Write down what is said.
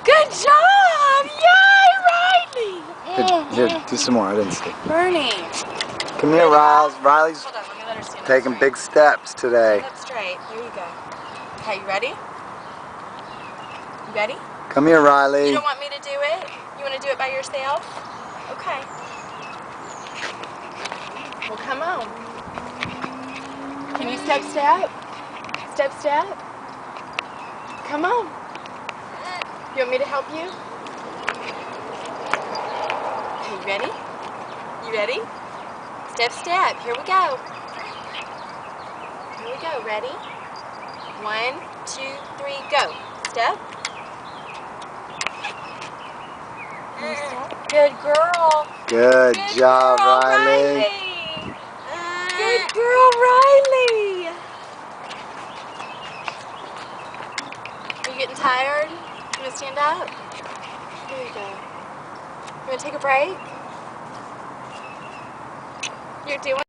Good job! Yay, Riley! Here, do some more. I didn't see. Bernie. Come here, Riles. Riley's Hold on, let me let her stand up taking straight. big steps today. Stand up straight. There you go. Okay, you ready? You ready? Come here, Riley. You don't want me to do it? You want to do it by yourself? Okay. Well, come on. Can you step? Step? Come on. You want me to help you? Okay, you ready? You ready? Step. Here we go. Here we go. Ready? 1, 2, 3, go. Step. Good girl. Good job, girl, Riley. Good girl, Riley. Are you getting tired? You want to stand up? Here you go. You want to take a break? You're doing